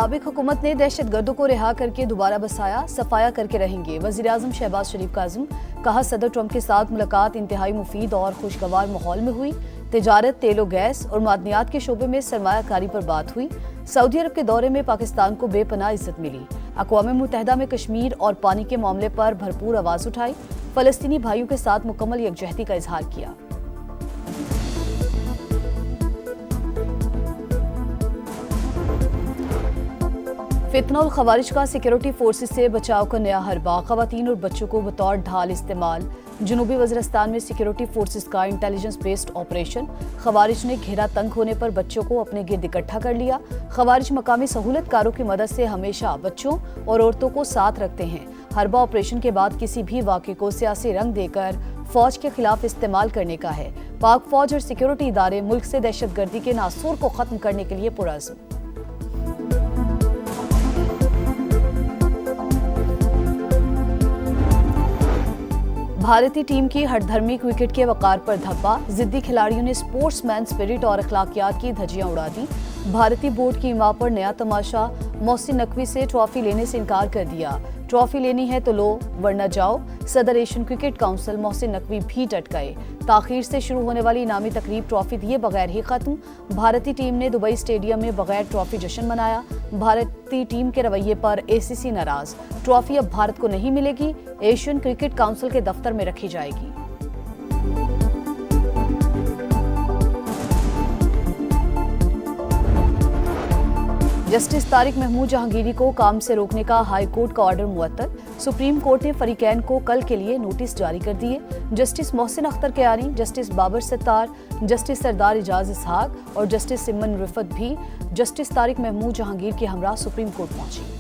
साबिक हुकूमत ने दहशतगर्दों को रिहा करके दोबारा बसाया, सफाया करके रहेंगे। वज़ीर आज़म शहबाज शरीफ का अज़्म, कहा सदर ट्रंप के साथ मुलाकात इंतहाई मुफीद और खुशगवार माहौल में हुई। तिजारत, तेल और गैस और मादनियात के शोबे में सरमायाकारी पर बात हुई। सऊदी अरब के दौरे में पाकिस्तान को बेपनाह इज्जत मिली। अक़वाम मुत्तहिदा में कश्मीर और पानी के मामले पर भरपूर आवाज़ उठाई। फ़लस्तीनी भाइयों के साथ मुकम्मल यकजहती का इजहार किया। फितना और खवारिज का सिक्योरिटी फोर्सेस से बचाव का नया हरबा, खवातीन और बच्चों को बतौर ढाल इस्तेमाल। जनूबी वज़ीरिस्तान में सिक्योरिटी फोर्सेस का इंटेलिजेंस बेस्ड ऑपरेशन। खवारिज ने घेरा तंग होने पर बच्चों को अपने गिर्द इकट्ठा कर लिया। खवारिज मकामी सहूलतकारों की मदद से हमेशा बच्चों और औरतों को साथ रखते हैं। हरबा ऑपरेशन के बाद किसी भी वाक़े को सियासी रंग देकर फौज के खिलाफ इस्तेमाल करने का है। पाक फौज और सिक्योरिटी इदारे मुल्क से दहशतगर्दी के नासूर को खत्म करने के लिए पुरअज़्म। भारतीय टीम की हठधर्मी क्रिकेट के वकार पर धब्बा। जिद्दी खिलाड़ियों ने स्पोर्ट्समैन स्पिरिट और अखलाकियात की धज्जियां उड़ा दी। भारतीय बोर्ड की इमाम पर नया तमाशा, मोहसिन नकवी से ट्रॉफी लेने से इनकार कर दिया। ट्रॉफी लेनी है तो लो वरना जाओ। सदर Asian cricket council Mohsin Naqvi भी डट गए। ताखीर से शुरू होने वाली इनामी तकरीब ट्रॉफी दिए बगैर ही खत्म। भारतीय टीम ने दुबई स्टेडियम में बगैर ट्रॉफी जश्न मनाया। भारतीय टीम के रवैये पर एसीसी नाराज। ट्रॉफी अब भारत को नहीं मिलेगी, एशियन क्रिकेट काउंसिल के दफ्तर में रखी जाएगी। जस्टिस तारिक महमूद जहांगीरी को काम से रोकने का हाई कोर्ट का ऑर्डर मुअत्तल। सुप्रीम कोर्ट ने फरीकैन को कल के लिए नोटिस जारी कर दिए। Justice Mohsin Akhtar Kiyani, justice Babar Sattar, justice Sardar Ijaz Ishaq और जस्टिस सिमन रिफत भी जस्टिस तारिक महमूद जहांगीर के हमरा सुप्रीम कोर्ट पहुंची।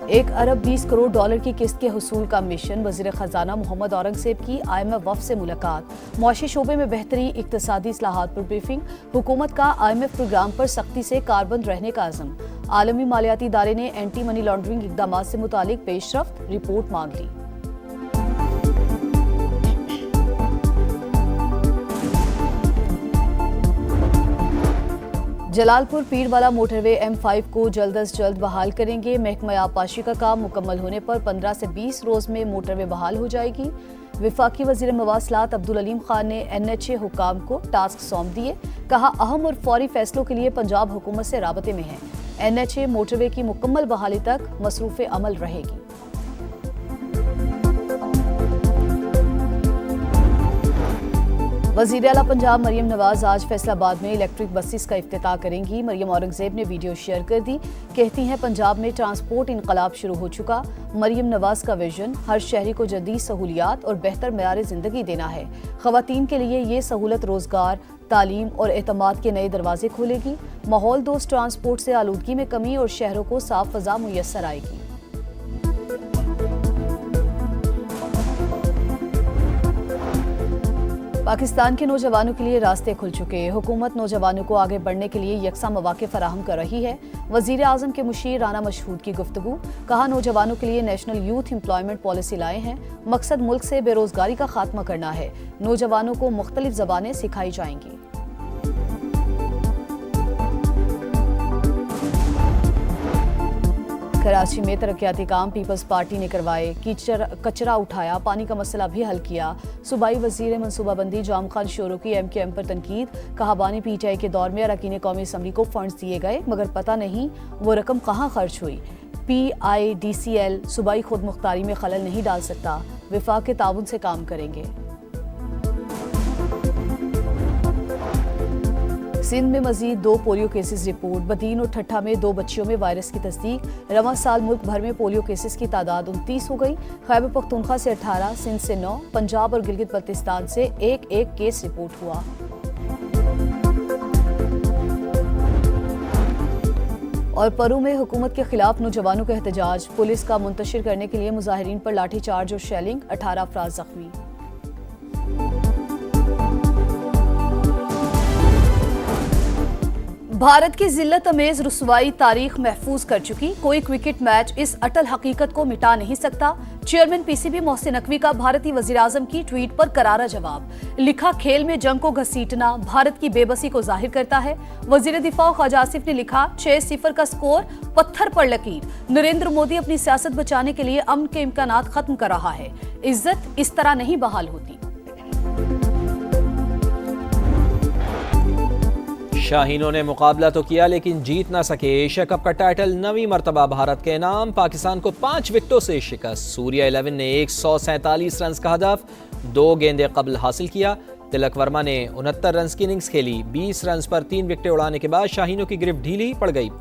$1 अरब 20 करोड़ की किस्त के हुसूल का मिशन। वज़ीर ख़जाना मोहम्मद औरंगज़ेब की IMF वफ़द से मुलाकात। मुआशी शोबे में बेहतरी, इक़्तिसादी इस्लाहात पर ब्रीफिंग। हुकूमत का IMF प्रोग्राम पर सख्ती से कारबंद रहने का अज़म। आलमी मालियाती इदारे ने एंटी मनी लॉन्ड्रिंग इक़दामात से मुतालिक पेशरफ्त रिपोर्ट मांग ली। जलालपुर पीरवाला मोटरवे M5 को जल्द अज जल्द बहाल करेंगे। महकमा आबपाशी का काम मुकम्मल होने पर 15 से 20 रोज़ में मोटरवे बहाल हो जाएगी। विफाकी वज़ीर मवासलात अब्दुल अलीम खान ने NHA हुकाम को टास्क सौंप दिए। कहा अहम और फौरी फैसलों के लिए पंजाब हुकूमत से राबते में है। NHA मोटरवे की मुकम्मल बहाली तक मसरूफ़ अमल रहेगी। वज़ीर आला पंजाब मरियम नवाज आज फैसलाबाद में इलेक्ट्रिक बसेस का इफ्तिताह करेंगी। मरियम औरंगज़ेब ने वीडियो शेयर कर दी। कहती हैं पंजाब में ट्रांसपोर्ट इनकलाब शुरू हो चुका। मरियम नवाज का विजन हर शहरी को जदीद सहूलियात और बेहतर मेयार ज़िंदगी देना है। ख़वातीन के लिए ये सहूलत रोज़गार, तालीम और एतमाद के नए दरवाजे खोलेगी। माहौल दोस्त ट्रांसपोर्ट से आलूदगी में कमी और शहरों को साफ फ़ज़ा मुयस्सर आएगी। पाकिस्तान के नौजवानों के लिए रास्ते खुल चुके। हुकूमत नौजवानों को आगे बढ़ने के लिए यकसा मौके फराहम कर रही है। वज़ीर आज़म के मुशीर राना मशहूद की गुफ्तगू। कहा नौजवानों के लिए नेशनल यूथ एम्प्लॉयमेंट पॉलिसी लाए हैं। मकसद मुल्क से बेरोजगारी का खात्मा करना है। नौजवानों को मुख्तलिफ ज़बानें सिखाई जाएंगी। कराची में तरक्याती काम पीपल्स पार्टी ने करवाए। कचरा उठाया, पानी का मसला भी हल किया। सूबाई वजीर मनसूबाबंदी जाम खान शोरो की MKM पर तनकीद। कहा बानी PTI के दौर में अरकान कौमी असम्बली को फंड्स दिए गए मगर पता नहीं वो रकम कहाँ खर्च हुई। PIDCL सूबाई खुद मुख्तारी में खलल नहीं डाल सकता। विफाक के ताउन से काम करेंगे। सिंध में मजीद 2 पोलियो केसेस रिपोर्ट। बदीन और ठट्ठा में 2 बच्चियों में वायरस की तस्दीक। रवां साल मुल्क भर में पोलियो केसेस की तादाद 29 हो गई। खैबर पख्तूनख्वा से 18, सिंध से 9, पंजाब और गिलगित बल्तिस्तान से 1-1 केस रिपोर्ट हुआ। और परू में हुकूमत के खिलाफ नौजवानों का एहतजाज। पुलिस का मुंतशिर करने के लिए मुजाहिरीन पर लाठीचार्ज और शेलिंग। 18 अफराद जख्मी। भारत की जिल्लत अमेज रुसवाई तारीख महफूज कर चुकी कोई क्रिकेट मैच इस अटल हकीकत को मिटा नहीं सकता। चेयरमैन पीसीबी मोहसिन नकवी का भारतीय वजीर-आजम की ट्वीट पर करारा जवाब। लिखा, खेल में जंग को घसीटना भारत की बेबसी को जाहिर करता है। वजीर दिफा ख्वाजा आसिफ ने लिखा, 6-0 का स्कोर, पत्थर पर लकीर। नरेंद्र मोदी अपनी सियासत बचाने के लिए अमन के इम्कानात खत्म कर रहा है। इज्जत इस तरह नहीं बहाल होती। शाहीनों ने मुकाबला तो किया लेकिन जीत ना सके। एशिया कप का टाइटल 9वीं मरतबा भारत के नाम। पाकिस्तान को 5 विकेटों से शिकस्त। सूर्या 11 ने 147 रन का हदफ 2 गेंदे कबल हासिल किया। तिलक वर्मा ने 69 रन की इनिंग्स खेली। 20 रन पर 3 विकेटें उड़ाने के बाद शाहीनों की गिरफ्त ढीली पड़ गई।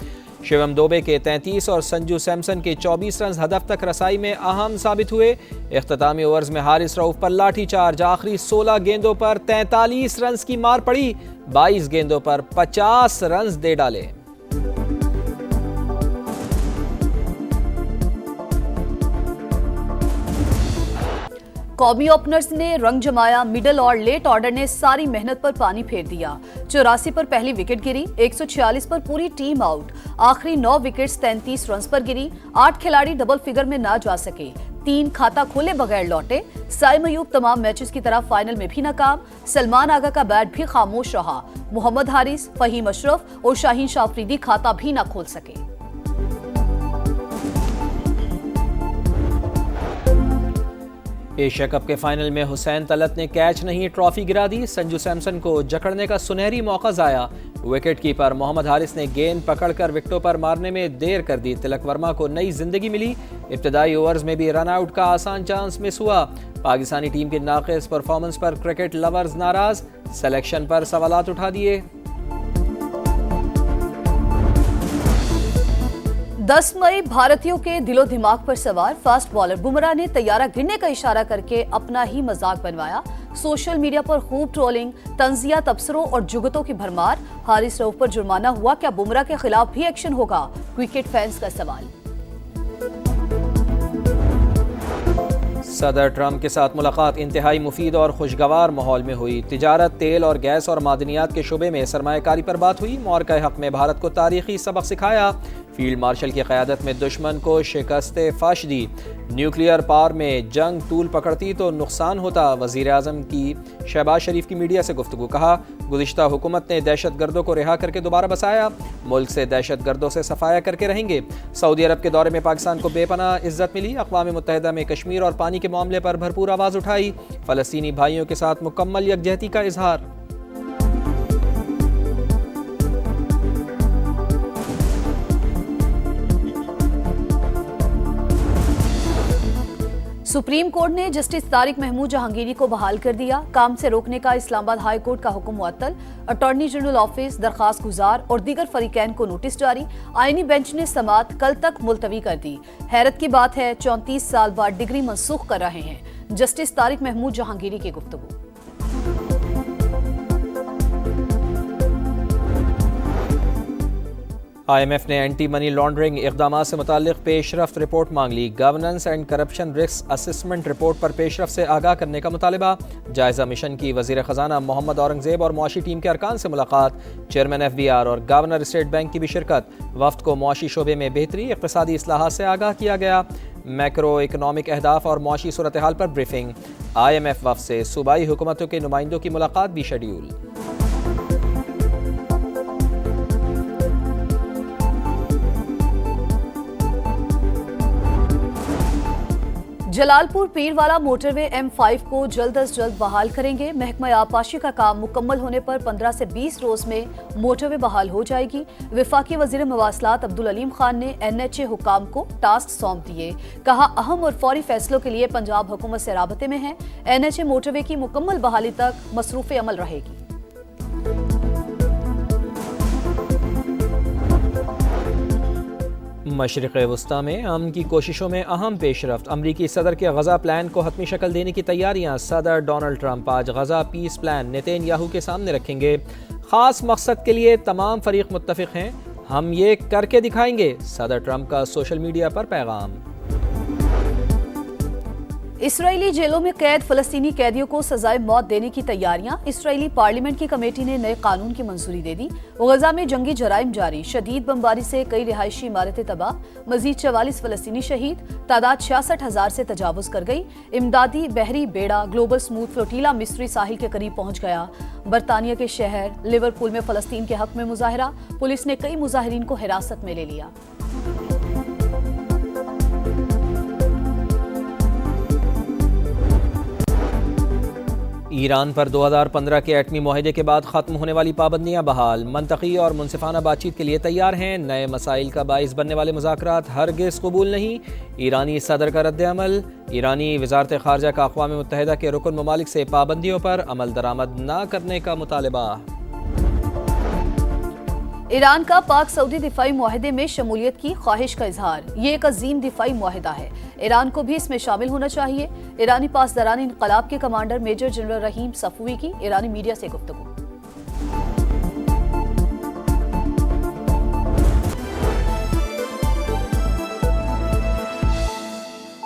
शिवम दुबे के 33 और संजू सैमसन के 24 रन हदफ तक रसाई में अहम साबित हुए। इख्तितामी ओवर्स में हारिस रऊफ पर लाठीचार्ज। आखिरी 16 गेंदों पर 43 रन की मार पड़ी। 22 गेंदों पर 50 रन दे डाले। कौमी ओपनर्स ने रंग जमाया। मिडल और लेट ऑर्डर ने सारी मेहनत पर पानी फेर दिया। 84 पर पहली विकेट गिरी। 146 पर पूरी टीम आउट। आखिरी 9 विकेट्स 33 रन पर गिरी। 8 खिलाड़ी डबल फिगर में ना जा सके। 3 खाता खोले बगैर लौटे। साइम अयूब तमाम मैचेस की तरह फाइनल में भी नाकाम। सलमान आगा का बैट भी खामोश रहा। मोहम्मद हारिस, फहीम अशरफ और शाहीन शाह अफरीदी खाता भी ना खोल सके। एशिया कप के फाइनल में हुसैन तलत ने कैच नहीं ट्रॉफी गिरा दी। संजू सैमसन को जकड़ने का सुनहरी मौका जाया। विकेट कीपर मोहम्मद हारिस ने गेंद पकड़कर विकेटों पर मारने में देर कर दी। तिलक वर्मा को नई जिंदगी मिली। इब्तदाई ओवर्स में भी रन आउट का आसान चांस मिस हुआ। पाकिस्तानी टीम की नाक़िस परफॉर्मेंस पर क्रिकेट लवर्स नाराज। सिलेक्शन पर सवालात उठा दिए। 10 मई भारतीयों के दिलो दिमाग पर सवार फास्ट बॉलर बुमराह ने तैयारा गिरने का इशारा करके अपना ही मजाक बनवाया। सोशल मीडिया पर खूब ट्रोलिंग, तंजिया, तबसरों और जुगतों की भरमार। हारिस रऊफ पर जुर्माना हुआ, क्या बुमराह के खिलाफ भी एक्शन होगा? क्रिकेट फैंस का सवाल। सदर ट्रंप के साथ मुलाकात इंतहाई मुफीद और खुशगवार माहौल में हुई। तिजारत, तेल और गैस और मादनियात के शुबे में सरमायाकारी पर बात हुई। मौरका हक में भारत को तारीखी सबक सिखाया। फील्ड मार्शल की क़यादत में दुश्मन को शिकस्त फश दी। न्यूक्लियर पावर में जंग तूल पकड़ती तो नुकसान होता। वज़ीर आज़म की शहबाज शरीफ की मीडिया से गुफ्तगू। कहा, गुज़िश्ता हुकूमत ने दहशत गर्दों को रिहा करके दोबारा बसाया। मुल्क से दहशत गर्दों से सफाया करके रहेंगे। सऊदी अरब के दौरे में पाकिस्तान को बेपनाह इज्जत मिली। अक़वाम मुत्तहिदा में कश्मीर और पानी के मामले पर भरपूर आवाज़ उठाई। फ़लस्तीनी भाइयों के साथ मुकम्मल यकजहती का इजहार। सुप्रीम कोर्ट ने जस्टिस तारिक महमूद जहांगीरी को बहाल कर दिया। काम से रोकने का इस्लामाबाद हाई कोर्ट का हुक्म मुअत्तल। अटॉर्नी जनरल ऑफिस, दरखास्त गुजार और दीगर फरीकैन को नोटिस जारी। आईनी बेंच ने समाअत कल तक मुलतवी कर दी। हैरत की बात है, 34 साल बाद डिग्री मनसूख कर रहे हैं। जस्टिस तारिक महमूद जहांगीरी की गुफ्तगू। IMF ने एंटी मनी लॉन्ड्रिंग इक़दामात से मुताल्लिक़ पेशरफ्त रिपोर्ट मांग ली। Governance and corruption risk assessment report पर पेशरफ्त से आगाह करने का मुतालिबा। जायजा मिशन की वज़ीर ख़जाना मोहम्मद औरंगज़ेब और मुआशी टीम के अरकान से मुलाकात। चेयरमैन FBR और गवर्नर स्टेट बैंक की भी शिरकत। वफ़द को मुआशी शोबे में बेहतरी, इक़्तिसादी इस्लाहात से आगाह किया गया। मैक्रो इकनॉमिक अहदाफ और मुआशी सूरत हाल पर ब्रीफिंग। IMF वफ़द से सूबाई हुकूमतों के नुमाइंदों की मुलाकात भी schedule. Jalalpur Pirwala motorway M5 को जल्द अज जल्द बहाल करेंगे। महकमा आबपाशी का काम मुकम्मल होने पर 15 से 20 रोज में मोटरवे बहाल हो जाएगी। वफाकी वजीर मवासलात अब्दुल अलीम खान ने NHA हुकाम को टास्क सौंप दिए। कहा, अहम और फौरी फैसलों के लिए पंजाब हुकूमत से राबते में है। NHA मोटरवे की मुकम्मल बहाली तक मसरूफ़ अमल रहेगी। मशरिक़ वस्ता में अमन की कोशिशों में अहम पेशरफ्त। अमरीकी सदर के गज़ा प्लान को हतमी शक्ल देने की तैयारियां। सदर डोनाल्ड ट्रंप आज गज़ा पीस प्लान नेतन्याहू के सामने रखेंगे। ख़ास मकसद के लिए तमाम फरीक मुत्तफ़िक़ हैं, हम ये करके दिखाएंगे। सदर ट्रंप का सोशल मीडिया पर पैगाम। इसराइली जेलों में कैद फलस्तीनी कैदियों को सजाए मौत देने की तैयारियां। इसराइली पार्लियामेंट की कमेटी ने नए कानून की मंजूरी दे दी। गजा में जंगी जराइम जारी, शदीद बमबारी से कई रिहायशी इमारतें तबाह, मजीद 44 फलस्तीनी शहीद, तादाद 66,000 से तजावुज कर गई। इमदादी बहरी बेड़ा ग्लोबल स्मूथ फ्लोटीला मिस्री साहिल के करीब पहुंच गया। बरतानिया के शहर लिवरपूल में फलस्तीन के हक में मुजाहरा, पुलिस ने कई मुजाहिरीन को हिरासत में ले लिया। ईरान पर 2015 के एटमी मुआहदे के बाद ख़त्म होने वाली पाबंदियां बहाल, मंतकी और मुनसिफाना बातचीत के लिए तैयार हैं। नए मसाइल का बाइस बनने वाले मुज़ाकरात हरगिज़ कबूल नहीं। ईरानी सदर का रद्द-ए-अमल। ईरानी वज़ारत ख़ारजा का अक़वाम मुत्तहिदा के रुकन ममालिक से पाबंदियों पर अमल दरामद न करने का मुतालबा। ईरान का पाक सऊदी दिफाई मुआहदे में शमूलियत की ख्वाहिश का इजहार। ये एक अजीम दिफाई मुआहदा है, ईरान को भी इसमें शामिल होना चाहिए। ईरानी पासदारान इनकलाब के कमांडर मेजर जनरल रहीम सफवी की ईरानी मीडिया से गुफ्तगू।